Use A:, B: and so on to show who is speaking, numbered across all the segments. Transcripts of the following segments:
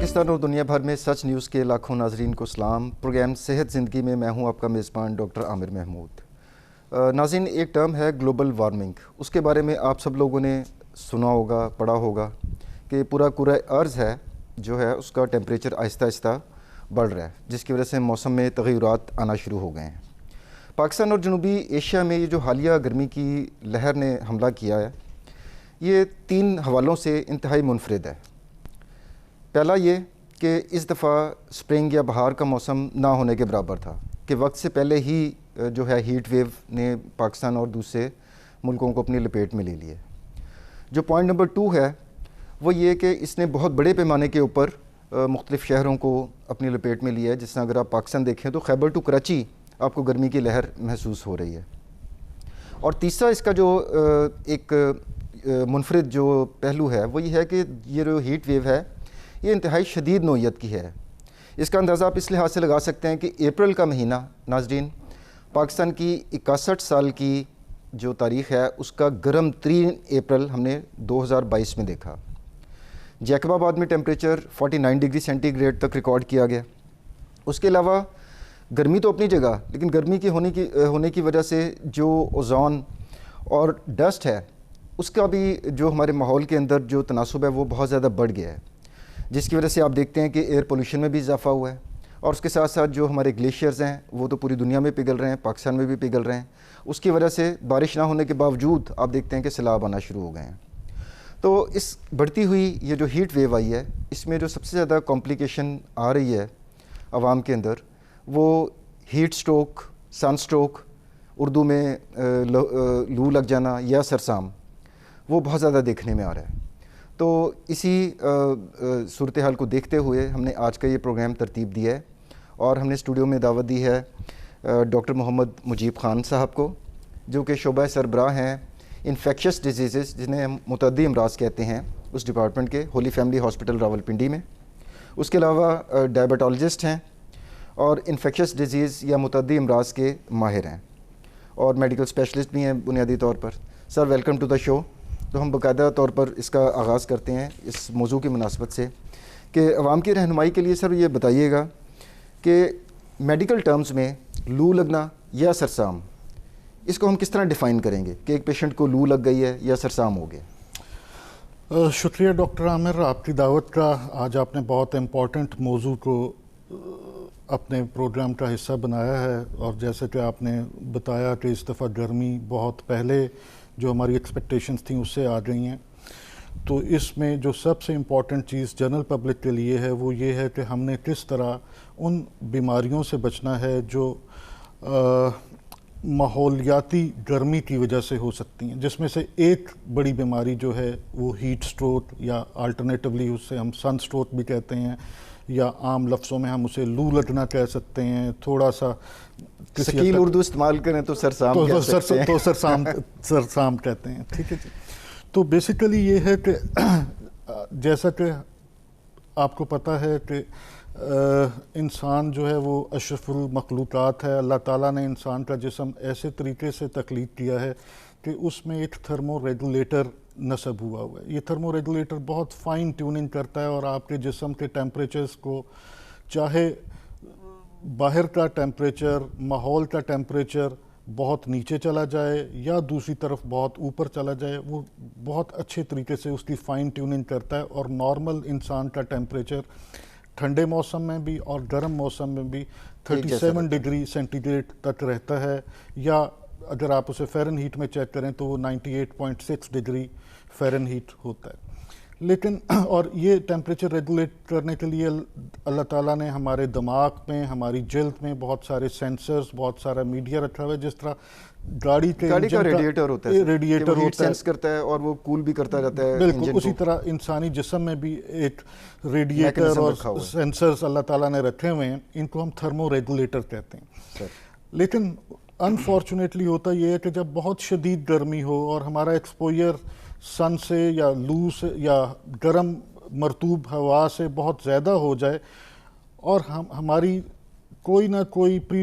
A: پاکستان اور دنیا بھر میں سچ نیوز کے لاکھوں ناظرین کو سلام۔ پروگرام صحت زندگی میں میں ہوں آپ کا میزبان ڈاکٹر عامر محمود۔ ناظرین، ایک ٹرم ہے گلوبل وارمنگ، اس کے بارے میں آپ سب لوگوں نے سنا ہوگا، پڑھا ہوگا کہ پورا ارض ہے جو ہے اس کا ٹیمپریچر آہستہ آہستہ بڑھ رہا ہے، جس کی وجہ سے موسم میں تغیرات آنا شروع ہو گئے ہیں۔ پاکستان اور جنوبی ایشیا میں یہ جو حالیہ گرمی کی لہر نے حملہ کیا ہے، یہ 3 حوالوں سے انتہائی منفرد ہے۔ پہلا یہ کہ اس دفعہ سپرنگ یا بہار کا موسم نہ ہونے کے برابر تھا، کہ وقت سے پہلے ہی جو ہے ہیٹ ویو نے پاکستان اور دوسرے ملکوں کو اپنی لپیٹ میں لے لیے۔ جو پوائنٹ نمبر 2 ہے وہ یہ کہ اس نے بہت بڑے پیمانے کے اوپر مختلف شہروں کو اپنی لپیٹ میں لیا ہے۔ جس طرح اگر آپ پاکستان دیکھیں تو خیبر ٹو کراچی آپ کو گرمی کی لہر محسوس ہو رہی ہے۔ اور تیسرا اس کا جو ایک منفرد جو پہلو ہے وہ یہ ہے کہ یہ جو ہیٹ ویو ہے یہ انتہائی شدید نوعیت کی ہے۔ اس کا اندازہ آپ اس لحاظ سے لگا سکتے ہیں کہ اپریل کا مہینہ ناظرین پاکستان کی 61 سال کی جو تاریخ ہے اس کا گرم ترین اپریل ہم نے 2022 میں دیکھا۔ جیکب آباد میں ٹیمپریچر 49 ڈگری سینٹی گریڈ تک ریکارڈ کیا گیا۔ اس کے علاوہ گرمی تو اپنی جگہ، لیکن گرمی کی ہونے کی وجہ سے جو اوزون اور ڈسٹ ہے اس کا بھی جو ہمارے ماحول کے اندر جو تناسب ہے وہ بہت زیادہ بڑھ گیا ہے، جس کی وجہ سے آپ دیکھتے ہیں کہ ایئر پولیوشن میں بھی اضافہ ہوا ہے۔ اور اس کے ساتھ ساتھ جو ہمارے گلیشیئرز ہیں وہ تو پوری دنیا میں پگھل رہے ہیں، پاکستان میں بھی پگھل رہے ہیں۔ اس کی وجہ سے بارش نہ ہونے کے باوجود آپ دیکھتے ہیں کہ سیلاب آنا شروع ہو گئے ہیں۔ تو اس بڑھتی ہوئی یہ جو ہیٹ ویو آئی ہے اس میں جو سب سے زیادہ کمپلیکیشن آ رہی ہے عوام کے اندر وہ ہیٹ سٹروک، سن سٹروک، اردو میں لو لگ جانا یا سرسام، وہ بہت زیادہ دیکھنے میں آ رہا ہے۔ تو اسی صورتحال کو دیکھتے ہوئے ہم نے آج کا یہ پروگرام ترتیب دیا ہے، اور ہم نے اسٹوڈیو میں دعوت دی ہے ڈاکٹر محمد مجیب خان صاحب کو، جو کہ شعبہ سربراہ ہیں انفیکشس ڈیزیزز جنہیں ہم متعدی امراض کہتے ہیں اس ڈپارٹمنٹ کے، ہولی فیملی ہاسپٹل راولپنڈی میں۔ اس کے علاوہ ڈائبٹالوجسٹ ہیں اور انفیکشس ڈیزیز یا متعدی امراض کے ماہر ہیں، اور میڈیکل اسپیشلسٹ بھی ہیں بنیادی طور پر۔ سر ویلکم ٹو دا شو۔ تو ہم باقاعدہ طور پر اس کا آغاز کرتے ہیں اس موضوع کی مناسبت سے کہ عوام کی رہنمائی کے لیے سر یہ بتائیے گا کہ میڈیکل ٹرمز میں لو لگنا یا سرسام، اس کو ہم کس طرح ڈیفائن کریں گے کہ ایک پیشنٹ کو لو لگ گئی ہے یا سرسام ہو گیا؟
B: شکریہ ڈاکٹر عامر آپ کی دعوت کا۔ آج آپ نے بہت امپورٹنٹ موضوع کو اپنے پروگرام کا حصہ بنایا ہے، اور جیسے کہ آپ نے بتایا کہ اس دفعہ گرمی بہت پہلے جو ہماری ایکسپیکٹیشنز تھیں اس سے آ گئی ہیں، تو اس میں جو سب سے امپورٹنٹ چیز جنرل پبلک کے لیے ہے وہ یہ ہے کہ ہم نے کس طرح ان بیماریوں سے بچنا ہے جو ماحولیاتی گرمی کی وجہ سے ہو سکتی ہیں، جس میں سے ایک بڑی بیماری جو ہے وہ ہیٹ سٹروک، یا الٹرنیٹیولی اس سے ہم سن سٹروک بھی کہتے ہیں، یا عام لفظوں میں ہم اسے لو لگنا کہہ سکتے ہیں۔ تھوڑا سا
A: سکیل اردو استعمال کریں تو سرسام کہہ سکتے ہیں،
B: تو سرسام کہتے ہیں، ٹھیک ہے جی۔ تو بیسیکلی یہ ہے کہ جیسا کہ آپ کو پتہ ہے کہ انسان جو ہے وہ اشرف المخلوقات ہے۔ اللہ تعالیٰ نے انسان کا جسم ایسے طریقے سے تخلیق کیا ہے کہ اس میں ایک تھرمو ریگولیٹر نصب ہوا ہے۔ یہ تھرمو ریگولیٹر بہت فائن ٹیوننگ کرتا ہے، اور آپ کے جسم کے ٹیمپریچرز کو، چاہے باہر کا ٹیمپریچر، ماحول کا ٹیمپریچر بہت نیچے چلا جائے یا دوسری طرف بہت اوپر چلا جائے، وہ بہت اچھے طریقے سے اس کی فائن ٹیوننگ کرتا ہے، اور نارمل انسان کا ٹیمپریچر ٹھنڈے موسم میں بھی اور گرم موسم میں بھی 37 ڈگری سینٹی گریڈ تک رہتا ہے، یا اگر آپ اسے فیرن ہیٹ میں چیک کریں تو وہ 98.6 ڈگری فیرن ہیٹ ہوتا ہے۔ لیکن اور یہ ٹیمپریچر ریگولیٹ کرنے کے لیے اللہ تعالیٰ نے ہمارے دماغ میں، ہماری جلد میں بہت سارے سینسرز، بہت سارا میڈیا رکھا ہوا ہے، جس طرح گاڑی کا
A: ریڈیٹر ہوتا ہے،
B: ریڈیٹر ہوتا ہے،
A: سینس کرتا ہے اور وہ کول بھی کرتا رہتا ہے۔
B: بالکل اسی طرح انسانی جسم میں بھی ایک ریڈیٹر اور سینسرز اللہ تعالیٰ نے رکھے ہوئے ہیں، ان کو ہم تھرمو ریگولیٹر کہتے ہیں۔ لیکن انفارچونیٹلی ہوتا یہ ہے کہ جب بہت شدید گرمی ہو اور ہمارا ایکسپوئر سن سے یا لو سے یا گرم مرطوب ہوا سے بہت زیادہ ہو جائے، اور ہماری کوئی نہ کوئی پری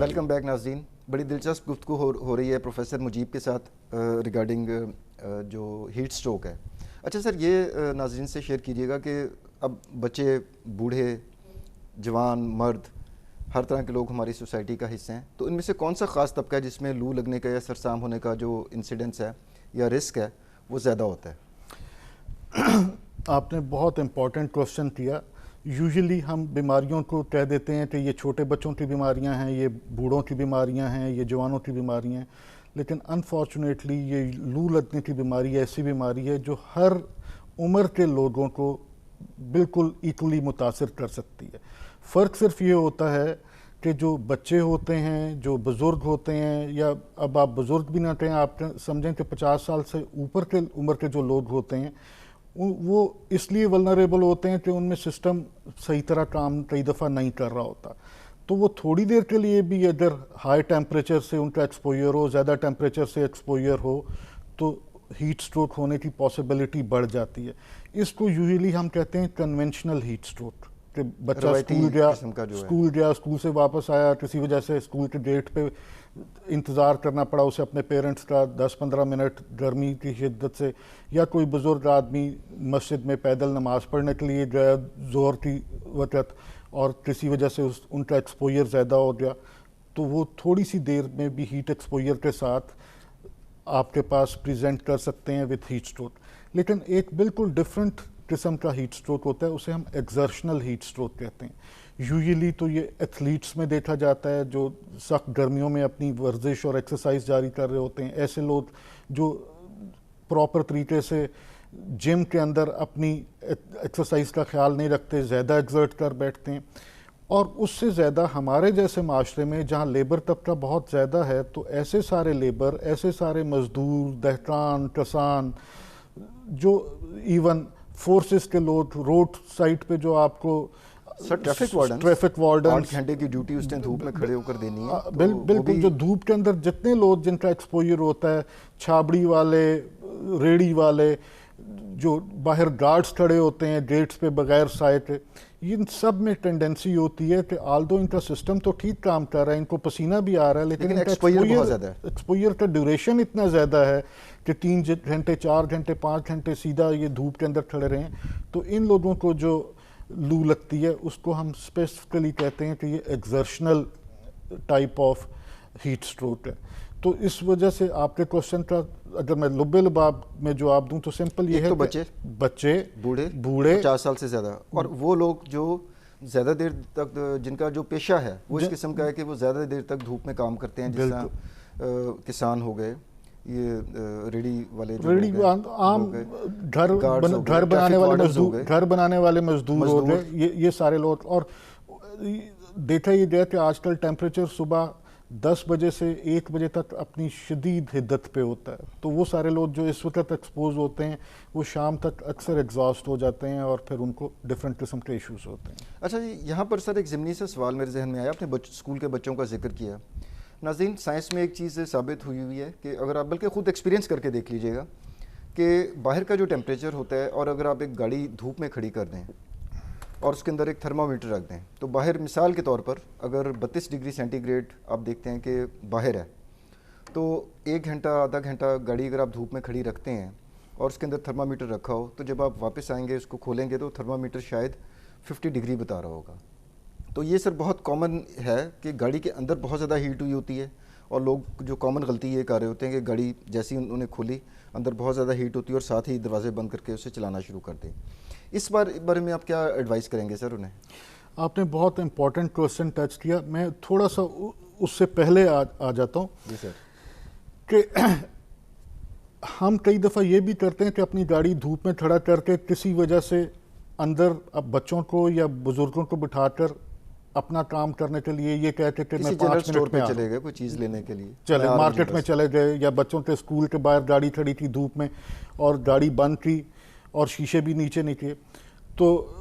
A: ویلکم بیک ناظرین. بڑی دلچسپ گفتگو ہو رہی ہے پروفیسر مجیب کے ساتھ ریگارڈنگ جو ہیٹ سٹروک ہے. اچھا سر, یہ ناظرین سے شیئر کیجیے گا کہ اب بچے, بوڑھے, جوان, مرد, ہر طرح کے لوگ ہماری سوسائٹی کا حصہ ہیں, تو ان میں سے کون سا خاص طبقہ ہے جس میں لو لگنے کا یا سرسام ہونے کا جو انسیڈنس ہے یا رسک ہے وہ زیادہ ہوتا ہے؟
B: آپ نے بہت امپورٹنٹ کوشچن کیا. یوزلی ہم بیماریوں کو کہہ دیتے ہیں کہ یہ چھوٹے بچوں کی بیماریاں ہیں, یہ بوڑھوں کی بیماریاں ہیں, یہ جوانوں کی بیماریاں ہیں, لیکن انفارچونیٹلی یہ لو لگنے کی بیماری ایسی بیماری ہے جو ہر عمر کے لوگوں کو بالکل ایکولی متاثر کر سکتی ہے. فرق صرف یہ ہوتا ہے کہ جو بچے ہوتے ہیں, جو بزرگ ہوتے ہیں, یا اب آپ بزرگ بھی نہ کہیں, آپ سمجھیں کہ 50 سال سے اوپر کے عمر کے جو لوگ ہوتے ہیں وہ اس لیے ولنریبل ہوتے ہیں کہ ان میں سسٹم صحیح طرح کام کئی دفعہ نہیں کر رہا ہوتا. تو وہ تھوڑی دیر کے لیے بھی اگر ہائی ٹیمپریچر سے ان کا ایکسپوئر ہو, زیادہ ٹیمپریچر سے ایکسپوئر ہو, تو ہیٹ سٹروک ہونے کی پاسبلٹی بڑھ جاتی ہے. اس کو یوزلی ہم کہتے ہیں کنونشنل ہیٹ سٹروک, کہ بچہ اسکول گیا, اسکول سے واپس آیا, کسی وجہ سے اسکول کے گیٹ پہ انتظار کرنا پڑا اسے اپنے پیرنٹس کا 10-15 منٹ گرمی کی شدت سے, یا کوئی بزرگ آدمی مسجد میں پیدل نماز پڑھنے کے لیے گیا زور کی وقت اور کسی وجہ سے ان کا ایکسپوئر زیادہ ہو گیا, تو وہ تھوڑی سی دیر میں بھی ہیٹ ایکسپوئر کے ساتھ آپ کے پاس پریزنٹ کر سکتے ہیں وتھ ہیٹ سٹروک. لیکن ایک بالکل ڈفرینٹ قسم کا ہیٹ سٹروک ہوتا ہے, اسے ہم ایگزرشنل ہیٹ سٹروک کہتے ہیں. یوزلی تو یہ ایتھلیٹس میں دیکھا جاتا ہے جو سخت گرمیوں میں اپنی ورزش اور ایکسرسائز جاری کر رہے ہوتے ہیں. ایسے لوگ جو پراپر طریقے سے جم کے اندر اپنی ایکسرسائز کا خیال نہیں رکھتے, زیادہ ایگزرٹ کر بیٹھتے ہیں. اور اس سے زیادہ ہمارے جیسے معاشرے میں جہاں لیبر طبقہ بہت زیادہ ہے, تو ایسے سارے لیبر, ایسے سارے مزدور, دہقان, کسان, جو ایون فورسز کے لوگ, روڈ سائٹ پہ جو آپ کو
A: ٹریفک وارڈن 8 گھنٹے کی ڈیوٹی اس نے دھوپ میں کھڑے ہو کر دینی ہے,
B: بالکل, جو دھوپ کے اندر جتنے لوگ جن کا ایکسپوئر ہوتا ہے, چھابڑی والے, ریڑی والے, جو باہر گارڈز کھڑے ہوتے ہیں گیٹس پہ بغیر سائے کے, ان سب میں ٹینڈنسی ہوتی ہے کہ آلدو ان کا سسٹم تو ٹھیک کام کر رہا ہے, ان کو پسینہ بھی آ رہا ہے, لیکن ایکسپوئر کا ڈیوریشن اتنا زیادہ ہے کہ 3 گھنٹے 4 گھنٹے 5 گھنٹے سیدھا یہ دھوپ کے اندر کھڑے رہیں. تو ان لوگوں کو جو لو لگتی ہے اس کو ہم اسپیسیفکلی کہتے ہیں کہ یہ ایگزرشنل ٹائپ آف ہیٹ سٹروک ہے. تو اس وجہ سے آپ کے کوشچن کا اگر میں لبے لباب میں جواب دوں تو سمپل یہ ہے کہ بچے, بوڑھے
A: 50 سال سے زیادہ, اور وہ لوگ جو زیادہ دیر تک, جن کا جو پیشہ ہے وہ اس قسم کا ہے کہ وہ زیادہ دیر تک دھوپ میں کام کرتے ہیں, جس طرح کسان ہو گئے, یہ ریڑی والے,
B: عام گھر بنانے والے مزدور ہو گئے, یہ سارے لوگ. اور دیکھا یہ گیا کہ آج کل ٹیمپریچر صبح 10 بجے سے 1 بجے تک اپنی شدید حدت پہ ہوتا ہے, تو وہ سارے لوگ جو اس وقت ایکسپوز ہوتے ہیں وہ شام تک اکثر ایگزاسٹ ہو جاتے ہیں اور پھر ان کو ڈفرینٹ قسم کے ایشوز ہوتے ہیں.
A: اچھا جی, یہاں پر سر ایک ضمنی سے سوال میرے ذہن میں آیا, آپ نے اسکول کے بچوں کا ذکر کیا. ناظرین, سائنس میں ایک چیز ثابت ہوئی ہے کہ اگر آپ بلکہ خود ایکسپیرینس کر کے دیکھ لیجئے گا کہ باہر کا جو ٹیمپریچر ہوتا ہے, اور اگر آپ ایک گاڑی دھوپ میں کھڑی کر دیں اور اس کے اندر ایک تھرمامیٹر رکھ دیں, تو باہر مثال کے طور پر اگر 32 ڈگری سینٹی گریڈ آپ دیکھتے ہیں کہ باہر ہے, تو 1 گھنٹہ آدھا گھنٹہ گاڑی اگر آپ دھوپ میں کھڑی رکھتے ہیں اور اس کے اندر تھرمامیٹر رکھا ہو, تو جب آپ واپس آئیں گے اس کو کھولیں گے تو تھرمامیٹر شاید 50 ڈگری بتا رہا ہوگا. تو یہ سر بہت کامن ہے کہ گاڑی کے اندر بہت زیادہ ہیٹ ہوئی ہوتی ہے, اور لوگ جو کامن غلطی یہ کر رہے ہوتے ہیں کہ گاڑی جیسی انہوں نے کھولی اندر بہت زیادہ ہیٹ ہوتی ہے اور ساتھ ہی دروازے بند کر کے اسے چلانا شروع کر دیں. اس بارے میں آپ کیا ایڈوائز کریں گے سر انہیں؟
B: آپ نے بہت امپورٹنٹ کویسچن ٹچ کیا. میں تھوڑا سا اس سے پہلے آ جاتا ہوں.
A: جی سر.
B: کہ ہم کئی دفعہ یہ بھی کرتے ہیں کہ اپنی گاڑی دھوپ میں کھڑا کر کے کسی وجہ سے اندر اب بچوں کو یا بزرگوں کو بٹھا کر اپنا کام کرنے کے لیے یہ کہتے کہ میں 5 منٹ میں
A: چلے گئے کوئی چیز لینے کے لیے,
B: چلے مارکیٹ میں چلے گئے, یا بچوں کے اسکول کے باہر گاڑی کھڑی تھی دھوپ میں اور گاڑی بند کی اور شیشے بھی نیچے نہیں کیے. تو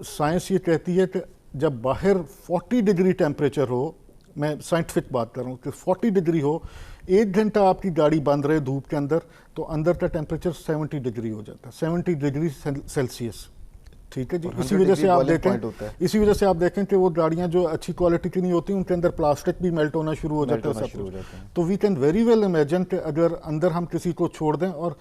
B: سائنس یہ کہتی ہے کہ جب باہر 40 ڈگری ٹیمپریچر ہو, میں سائنٹیفک بات کر رہا ہوں, کہ 40 ڈگری ہو, 1 گھنٹہ آپ کی گاڑی بند رہے دھوپ کے اندر, تو اندر کا ٹیمپریچر 70 ڈگری ہو جاتا ہے, 70 ڈگری سیلسیس. ٹھیک ہے جی.
A: اور
B: اسی
A: 100
B: وجہ سے
A: ڈگری
B: آپ
A: boiling
B: دیکھیں
A: point ہوتا ہے.
B: اسی وجہ سے آپ دیکھیں کہ وہ گاڑیاں جو اچھی کوالٹی کی نہیں ہوتی ان کے اندر پلاسٹک بھی میلٹ ہونا شروع ہو جاتا ہے سب کچھ. تو we can very well imagine کہ اگر اندر ہم کسی کو چھوڑ دیں, اور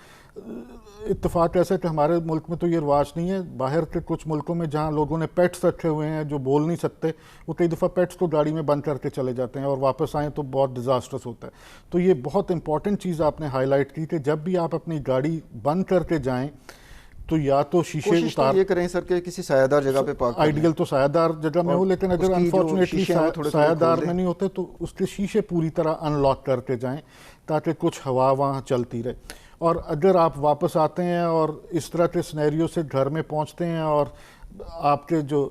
B: اتفاق ایسا ہے کہ ہمارے ملک میں تو یہ رواج نہیں ہے, باہر کے کچھ ملکوں میں جہاں لوگوں نے پیٹس رکھے ہوئے ہیں جو بول نہیں سکتے, وہ کئی دفعہ پیٹس کو گاڑی میں بند کر کے چلے جاتے ہیں اور واپس آئیں تو بہت ڈیزاسٹرس ہوتا ہے. تو یہ بہت امپورٹنٹ چیز آپ نے ہائی لائٹ کی کہ جب بھی آپ اپنی گاڑی بند کر کے جائیں تو یا تو شیشے
A: کوشش تو یہ کریں سر کہ کسی سایہ دار جگہ پہ پارک کریں.
B: آئیڈیل تو سایہ دار جگہ میں ہو, لیکن اگر انفارچونیٹلی سایہ دار میں نہیں ہوتے تو اس کے شیشے پوری طرح ان لاک کر کے جائیں تاکہ کچھ ہوا وہاں چلتی رہے. اور اگر آپ واپس آتے ہیں اور اس طرح کے سنیریو سے گھر میں پہنچتے ہیں اور آپ کے جو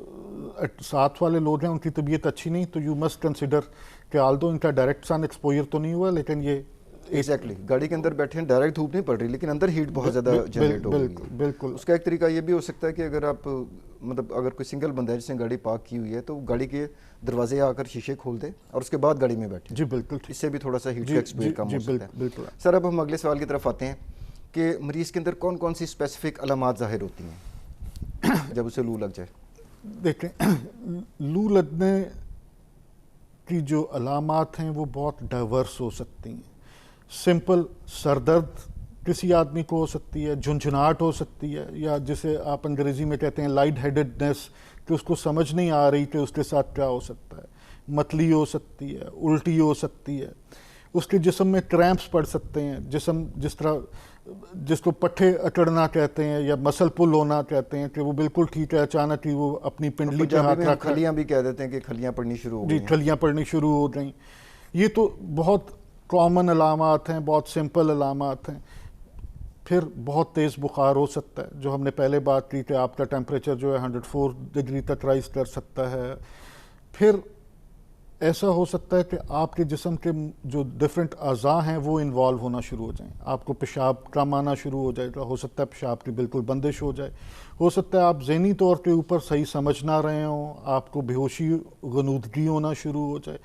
B: ساتھ والے لوگ ہیں ان کی طبیعت اچھی نہیں, تو یو مسٹ کنسیڈر کہ آلدو ان کا ڈائریکٹ سن ایکسپوجر تو نہیں ہوا, لیکن یہ
A: ایگزیکٹلی گاڑی کے اندر بیٹھے ہیں, ڈائریکٹ دھوپ نہیں پڑ رہی لیکن اندر ہیٹ بہت زیادہ جنریٹ ہو رہی ہے.
B: بالکل.
A: اس کا ایک طریقہ یہ بھی ہو سکتا ہے کہ اگر آپ مطلب اگر کوئی سنگل بندہ ہے جس نے گاڑی پارک کی ہوئی ہے تو گاڑی کے دروازے آ کر شیشے کھول دیں اور اس کے بعد گاڑی میں بیٹھیں.
B: جی بالکل.
A: اس سے بھی تھوڑا سا ہیٹ کا ایکسپوجر کم ہو سکتا ہے.
B: بالکل.
A: سر اب ہم اگلے سوال کی طرف آتے ہیں کہ مریض کے اندر کون کون سی اسپیسیفک علامات ظاہر ہوتی ہیں جب اسے لو لگ جائے؟
B: دیکھیں, لو لگنے کی جو علامات ہیں وہ بہت ڈائیورس ہو سکتی ہیں. سمپل سر درد کسی آدمی کو ہو سکتی ہے, جھنجھناہٹ ہو سکتی ہے, یا جسے آپ انگریزی میں کہتے ہیں لائٹ ہیڈڈنس, کہ اس کو سمجھ نہیں آ رہی کہ اس کے ساتھ کیا ہو سکتا ہے. متلی ہو سکتی ہے, الٹی ہو سکتی ہے, اس کے جسم میں کریمپس پڑ سکتے ہیں, جسم جس طرح جس کو پٹھے اٹڑنا کہتے ہیں یا مسل پل ہونا کہتے ہیں کہ وہ بالکل ٹھیک ہے, اچانک ہی وہ اپنی پنڈلی پہ ہاتھ رکھ,
A: کھلیاں بھی کہہ دیتے ہیں کہ کھلیاں پڑنی شروع ہو گئی.
B: جی کھلیاں پڑنی شروع ہو گئیں. یہ تو بہت کامن علامات ہیں, بہت سمپل علامات ہیں. پھر بہت تیز بخار ہو سکتا ہے, جو ہم نے پہلے بات کی کہ آپ کا ٹیمپریچر جو ہے 104 ڈگری تک رائز کر سکتا ہے. پھر ایسا ہو سکتا ہے کہ آپ کے جسم کے جو ڈفرینٹ اعضاء ہیں وہ انوالو ہونا شروع ہو جائیں. آپ کو پیشاب کم آنا شروع ہو جائے گا, ہو سکتا ہے پیشاب کی بالکل بندش ہو جائے, ہو سکتا ہے آپ ذہنی طور کے اوپر صحیح سمجھ نہ رہے ہوں, آپ کو بے ہوشی غنودگی ہونا شروع ہو جائے.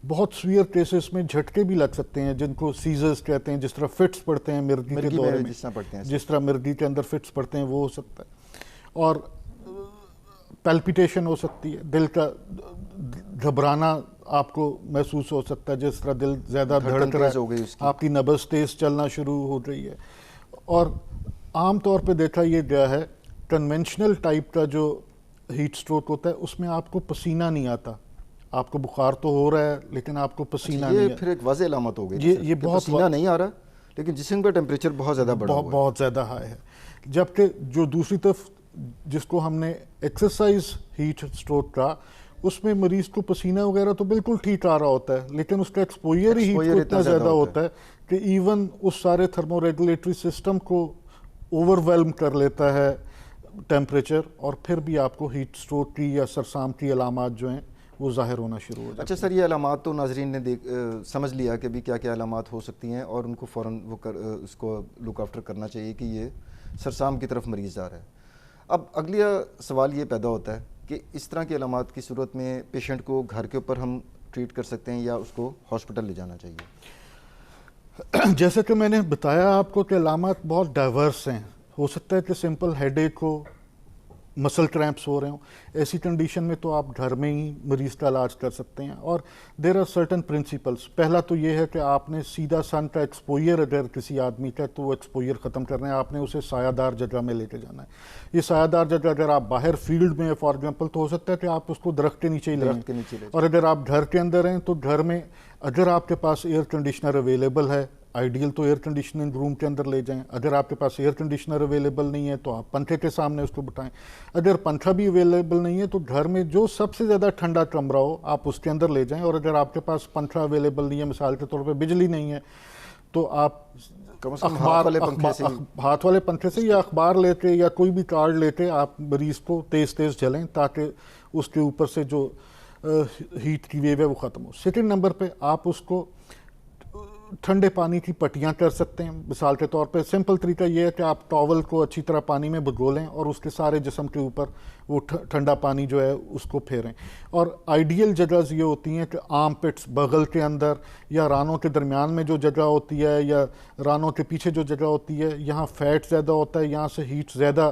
B: بہت سویئر کیسز میں جھٹکے بھی لگ سکتے ہیں جن کو سیزرز کہتے ہیں, جس طرح فٹس پڑتے ہیں مرگی کے دورے میں, جس طرح مرگی کے اندر فٹس پڑتے ہیں وہ ہو سکتا ہے. اور پیلپیٹیشن ہو سکتی ہے, دل کا گھبرانا آپ کو محسوس ہو سکتا ہے, جس طرح دل زیادہ دھڑک رہا ہے, آپ کی نبض تیز چلنا شروع ہو رہی ہے. اور عام طور پہ دیکھا یہ گیا ہے کنونشنل ٹائپ کا جو ہیٹ سٹروک ہوتا ہے اس میں آپ کو پسینہ نہیں آتا, آپ کو بخار تو ہو رہا ہے لیکن آپ کو پسینہ نہیں آتا.
A: یہ پھر ایک واضح علامت ہو گئی, یہ بہت پسینہ نہیں آ رہا لیکن جسم کا ٹیمپریچر بہت زیادہ بڑھا ہوا ہے,
B: بہت زیادہ ہائی ہے. جبکہ جو دوسری طرف جس کو ہم نے ایکسرسائز ہیٹ سٹروک کا, اس میں مریض کو پسینہ وغیرہ تو بالکل ٹھیک آ رہا ہوتا ہے لیکن اس کا ایکسپوجر ہی ہیٹ کو اتنا زیادہ ہوتا ہے کہ ایون اس سارے تھرمو ریگولیٹری سسٹم کو اوور ویلم کر لیتا ہے ٹیمپریچر, اور پھر بھی آپ کو ہیٹ سٹروک کی یا سرسام کی علامات جو ہیں وہ ظاہر ہونا شروع ہو جاتی ہیں.
A: اچھا سر, یہ علامات تو ناظرین نے سمجھ لیا کہ بھی کیا کیا علامات ہو سکتی ہیں اور ان کو فوراً اس کو لک آفٹر کرنا چاہیے کہ یہ سرسام کی طرف مریض آ رہا ہے. اب اگلا سوال یہ پیدا ہوتا ہے کہ اس طرح کی علامات کی صورت میں پیشنٹ کو گھر کے اوپر ہم ٹریٹ کر سکتے ہیں یا اس کو ہاسپٹل لے جانا چاہیے؟
B: جیسے کہ میں نے بتایا آپ کو کہ علامات بہت ڈائیورس ہیں. ہو سکتا ہے کہ سمپل ہیڈ ایک ہو, مسل کریمپس ہو رہے ہوں, ایسی کنڈیشن میں تو آپ گھر میں ہی مریض کا علاج کر سکتے ہیں. اور دیر آر سرٹن پرنسپلس. پہلا تو یہ ہے کہ آپ نے سیدھا سن کا ایکسپوجر اگر کسی آدمی کا تو وہ ایکسپوجر ختم کرنا ہے, آپ نے اسے سایہ دار جگہ میں لے کے جانا ہے. یہ سایہ دار جگہ اگر آپ باہر فیلڈ میں فار ایگزامپل تو ہو سکتا ہے کہ آپ اس کو درخت کے نیچے ہی لیں, اور اگر آپ گھر کے اندر ہیں تو گھر میں اگر آپ کے پاس ایئر کنڈیشنر اویلیبل ہے, آئیڈیل تو ایئر کنڈیشننگ روم کے اندر لے جائیں. اگر آپ کے پاس ایئر کنڈیشنر اویلیبل نہیں ہے تو آپ پنکھے کے سامنے اس کو بٹھائیں. اگر پنکھا بھی اویلیبل نہیں ہے تو گھر میں جو سب سے زیادہ ٹھنڈا کمرہ ہو آپ اس کے اندر لے جائیں. اور اگر آپ کے پاس پنکھا اویلیبل نہیں ہے, مثال کے طور پہ بجلی نہیں ہے, تو آپ ہاتھ والے پنکھے سے یا اخبار لے کے یا کوئی بھی کارڈ لے کے آپ مریض کو تیز تیز جلیں تاکہ اس کے اوپر سے جو ہیٹ کی ویو ہے وہ ختم ہو. سیکنڈ نمبر پہ آپ اس کو ٹھنڈے پانی کی پٹیاں کر سکتے ہیں. مثال کے طور پہ سمپل طریقہ یہ ہے کہ آپ ٹاول کو اچھی طرح پانی میں بھگو لیں اور اس کے سارے جسم کے اوپر وہ ٹھنڈا پانی جو ہے اس کو پھیریں. اور آئیڈیل جگہز یہ ہوتی ہیں کہ آرم پٹس بغل کے اندر یا رانوں کے درمیان میں جو جگہ ہوتی ہے یا رانوں کے پیچھے جو جگہ ہوتی ہے, یہاں فیٹ زیادہ ہوتا ہے, یہاں سے ہیٹ زیادہ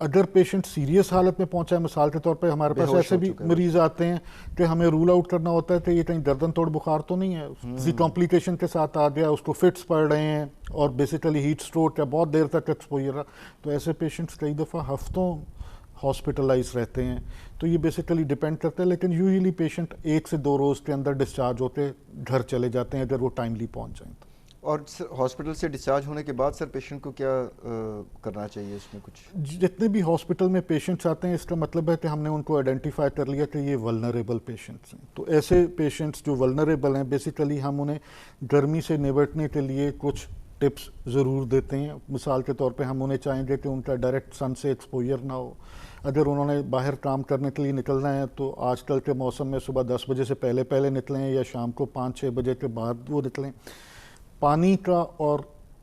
B: اگر پیشنٹ سیریس حالت میں پہنچا ہے، مثال کے طور پہ ہمارے پاس ایسے بھی مریض آتے ہیں کہ ہمیں رول آؤٹ کرنا ہوتا ہے کہ یہ کہیں گردن توڑ بخار تو نہیں ہے، کسی کمپلیکیشن کے ساتھ آ گیا، اس کو فٹس پڑ رہے ہیں اور بیسیکلی ہیٹ اسٹروک ہے، بہت دیر تک ایکسپوجر رہا، تو ایسے پیشنٹس کئی دفعہ ہفتوں ہاسپٹلائز رہتے ہیں. تو یہ بیسیکلی ڈپینڈ کرتا ہے، لیکن یوزلی پیشنٹ 1 سے 2 روز کے اندر ڈسچارج ہوتے گھر چلے جاتے ہیں اگر وہ ٹائملی پہنچ جائیں تو.
A: اور ہاسپٹل سے ڈسچارج ہونے کے بعد سر پیشنٹ کو کیا کرنا چاہیے اس میں کچھ؟
B: جتنے بھی ہاسپٹل میں پیشنٹس آتے ہیں اس کا مطلب ہے کہ ہم نے ان کو آئیڈینٹیفائی کر لیا کہ یہ ولنریبل پیشنٹس ہیں. تو ایسے پیشنٹس جو ولنریبل ہیں بیسیکلی ہم انہیں گرمی سے نمٹنے کے لیے کچھ ٹپس ضرور دیتے ہیں. مثال کے طور پہ ہم انہیں چاہیں گے کہ ان کا ڈائریکٹ سن سے ایکسپوجر نہ ہو. اگر انہوں نے باہر کام کرنے کے لیے نکلنا ہے تو آج کل کے موسم میں صبح 10 بجے سے پہلے نکلیں یا شام کو 5-6 بجے کے بعد وہ نکلیں. پانی کا اور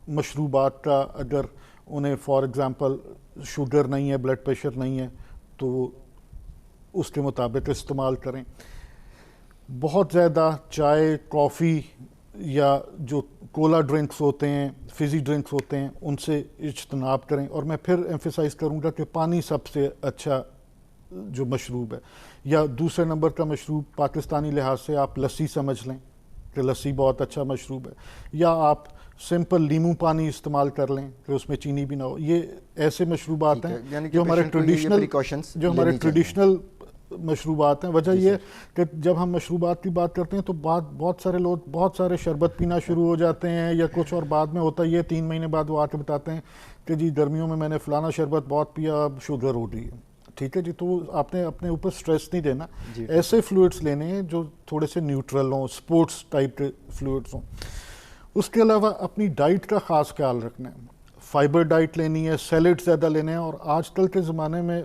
B: مشروبات کا اگر انہیں فار ایگزامپل شوگر نہیں ہے، بلڈ پریشر نہیں ہے تو اس کے مطابق استعمال کریں. بہت زیادہ چائے، کافی یا جو کولا ڈرنکس ہوتے ہیں، فزی ڈرنکس ہوتے ہیں، ان سے اجتناب کریں. اور میں پھر ایمفیسائز کروں گا کہ پانی سب سے اچھا جو مشروب ہے. یا دوسرے نمبر کا مشروب پاکستانی لحاظ سے آپ لسی سمجھ لیں کہ لسی بہت اچھا مشروب ہے. یا آپ سمپل لیمو پانی استعمال کر لیں کہ اس میں چینی بھی نہ ہو. یہ ایسے مشروبات ہیں جو ہمارے ٹریڈیشنل مشروبات ہیں. وجہ یہ کہ جب ہم مشروبات کی بات کرتے ہیں تو بہت سارے لوگ بہت سارے شربت پینا شروع ہو جاتے ہیں یا کچھ، اور بعد میں ہوتا یہ 3 مہینے بعد وہ آ کے بتاتے ہیں کہ جی گرمیوں میں نے فلانا شربت بہت پیا، اب شوگر ہو رہی ہے. ٹھیک ہے جی، تو آپ نے اپنے اوپر سٹریس نہیں دینا. ایسے فلوئڈس لینے ہیں جو تھوڑے سے نیوٹرل ہوں، سپورٹس ٹائپ کے فلوئڈس ہوں. اس کے علاوہ اپنی ڈائٹ کا خاص خیال رکھنا ہے. فائبر ڈائٹ لینی ہے، سیلڈ زیادہ لینے ہیں. اور آج کل کے زمانے میں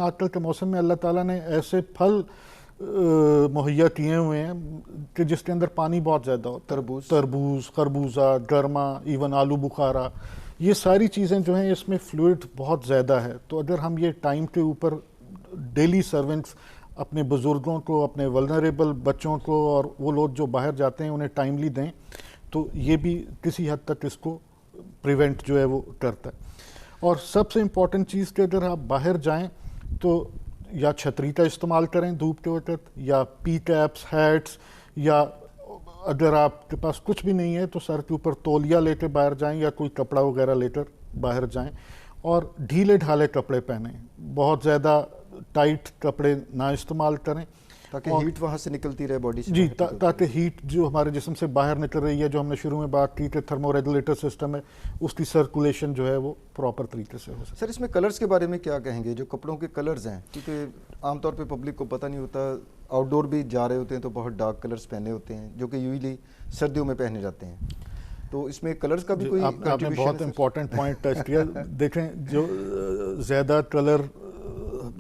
B: آج کل کے موسم میں اللہ تعالیٰ نے ایسے پھل مہیا کیے ہوئے ہیں کہ جس کے اندر پانی بہت زیادہ ہوتا ہے. تربوز، خربوزہ، گرما، ایون آلو بخارا، یہ ساری چیزیں جو ہیں اس میں فلوئڈ بہت زیادہ ہے. تو اگر ہم یہ ٹائم کے اوپر ڈیلی سرونٹس اپنے بزرگوں کو، اپنے ولنریبل بچوں کو اور وہ لوگ جو باہر جاتے ہیں انہیں ٹائملی دیں تو یہ بھی کسی حد تک اس کو پریونٹ جو ہے وہ کرتا ہے. اور سب سے امپورٹنٹ چیز کہ اگر آپ باہر جائیں تو یا چھتری کا استعمال کریں دھوپ کے وقت، یا پی کیپس، ہیٹس، یا اگر آپ کے پاس کچھ بھی نہیں ہے تو سر کے اوپر تولیہ لے کے باہر جائیں یا کوئی کپڑا وغیرہ لے کر باہر جائیں. اور ڈھیلے ڈھالے کپڑے پہنیں، بہت زیادہ ٹائٹ کپڑے نہ استعمال کریں
A: تاکہ ہیٹ وہاں سے نکلتی رہے باڈی سے.
B: جی، تاکہ ہیٹ جو ہمارے جسم سے باہر نکل رہی ہے، جو ہم نے شروع میں بات کی کہ تھرمو ریگولیٹر سسٹم ہے، اس کی سرکولیشن جو ہے وہ پراپر طریقے سے ہو سکے.
A: سر اس میں کلرز کے بارے میں کیا کہیں گے؟ جو کپڑوں کے کلرز ہیں، کیونکہ عام طور پہ پبلک کو پتہ نہیں ہوتا، آؤٹ ڈور بھی جا رہے ہوتے ہیں تو بہت ڈارک کلرز پہنے ہوتے ہیں جو کہ یوزلی سردیوں میں پہنے جاتے ہیں. تو اس میں کلرز کا بھی کوئی
B: آپ نے بہت امپورٹنٹ پوائنٹ ٹچ کیا. دیکھیں جو زیادہ کلر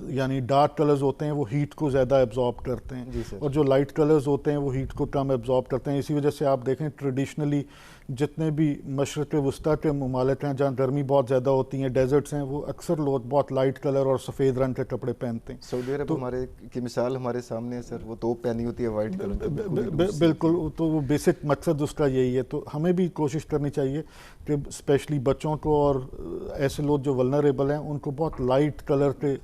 B: یعنی ڈارک کلرز ہوتے ہیں وہ ہیٹ کو زیادہ ایبزارب کرتے ہیں، اور جو لائٹ کلرز ہوتے ہیں وہ ہیٹ کو کم ایبزارب کرتے ہیں. اسی وجہ سے آپ دیکھیں ٹریڈیشنلی جتنے بھی مشرق وسطیٰ کے ممالک ہیں جہاں گرمی بہت زیادہ ہوتی ہیں، ڈیزرٹس ہیں، وہ اکثر لوگ بہت لائٹ کلر اور سفید رنگ کے کپڑے پہنتے ہیں.
A: سعودی عرب ہمارے کی مثال ہمارے سامنے ہے سر، وہ توپ پہنی ہوتی ہے وائٹ کلر.
B: بالکل، تو وہ بیسک مقصد اس کا یہی ہے. تو ہمیں بھی کوشش کرنی چاہیے کہ اسپیشلی بچوں کو اور ایسے لوگ جو ولنریبل ہیں ان کو بہت لائٹ کلر کے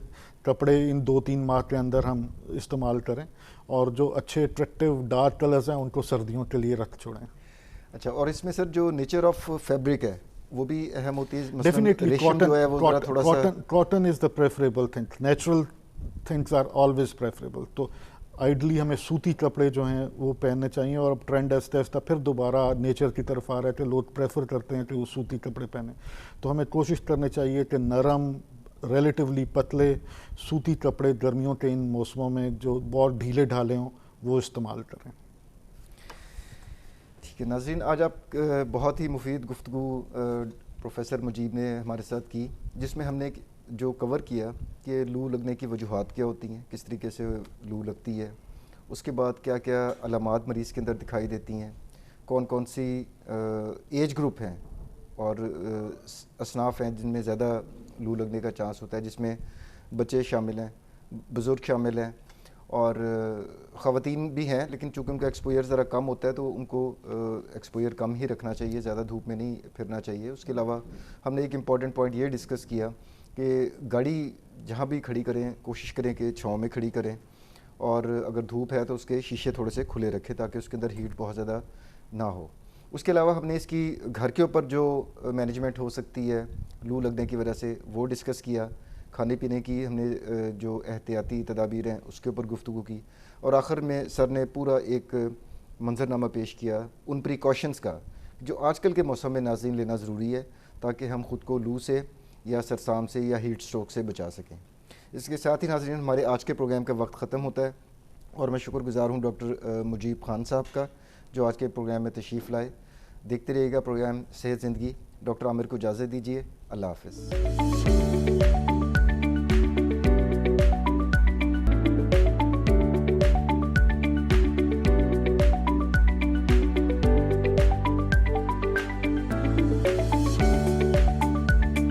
B: کپڑے ان 2-3 ماہ کے اندر ہم استعمال کریں، اور جو اچھے اٹریکٹیو ڈارک کلرز ہیں ان کو سردیوں کے لیے رکھ چھوڑیں.
A: اچھا، اور اس میں سر جو نیچر آف فیبرک ہے وہ بھی اہم ہوتی ہے.
B: Definitely cotton is the preferable thing. Natural things are always preferable. تو آئیڈلی ہمیں سوتی کپڑے جو ہیں وہ پہننے چاہیے. اور اب ٹرینڈ آہستہ آہستہ پھر دوبارہ نیچر کی طرف آ رہا ہے کہ لوگ پریفر کرتے ہیں کہ وہ سوتی کپڑے پہنیں. تو ہمیں کوشش کرنی چاہیے کہ نرم، ریلیٹیولی پتلے سوتی کپڑے گرمیوں کے ان موسموں میں جو بہت ڈھیلے ڈھالے ہوں وہ استعمال کریں.
A: ٹھیک ہے ناظرین، آج آپ بہت ہی مفید گفتگو پروفیسر مجیب نے ہمارے ساتھ کی، جس میں ہم نے جو کور کیا کہ لو لگنے کی وجوہات کیا ہوتی ہیں، کس طریقے سے لو لگتی ہے، اس کے بعد کیا کیا علامات مریض کے اندر دکھائی دیتی ہیں، کون کون سی ایج گروپ ہیں اور اصناف ہیں جن میں زیادہ لو لگنے کا چانس ہوتا ہے، جس میں بچے شامل ہیں، بزرگ شامل ہیں اور خواتین بھی ہیں، لیکن چونکہ ان کا ایکسپوئر ذرا کم ہوتا ہے تو ان کو ایکسپوئر کم ہی رکھنا چاہیے، زیادہ دھوپ میں نہیں پھرنا چاہیے. اس کے علاوہ ہم نے ایک امپورٹنٹ پوائنٹ یہ ڈسکس کیا کہ گاڑی جہاں بھی کھڑی کریں کوشش کریں کہ چھاؤں میں کھڑی کریں، اور اگر دھوپ ہے تو اس کے شیشے تھوڑے سے کھلے رکھیں تاکہ اس کے اندر ہیٹ بہت زیادہ نہ ہو۔ اس کے علاوہ ہم نے اس کی گھر کے اوپر جو مینجمنٹ ہو سکتی ہے لو لگنے کی وجہ سے وہ ڈسکس کیا، کھانے پینے کی ہم نے جو احتیاطی تدابیر ہیں اس کے اوپر گفتگو کی، اور آخر میں سر نے پورا ایک منظرنامہ پیش کیا ان پریکاشنز کا جو آج کل کے موسم میں ناظرین لینا ضروری ہے تاکہ ہم خود کو لو سے یا سرسام سے یا ہیٹ سٹروک سے بچا سکیں۔ اس کے ساتھ ہی ناظرین ہمارے آج کے پروگرام کا وقت ختم ہوتا ہے، اور میں شکر گزار ہوں ڈاکٹر مجیب خان صاحب کا جو آج کے پروگرام میں تشریف لائے۔ دیکھتے رہیے گا پروگرام صحت زندگی۔ ڈاکٹر عامر کو اجازت دیجیے، اللہ حافظ۔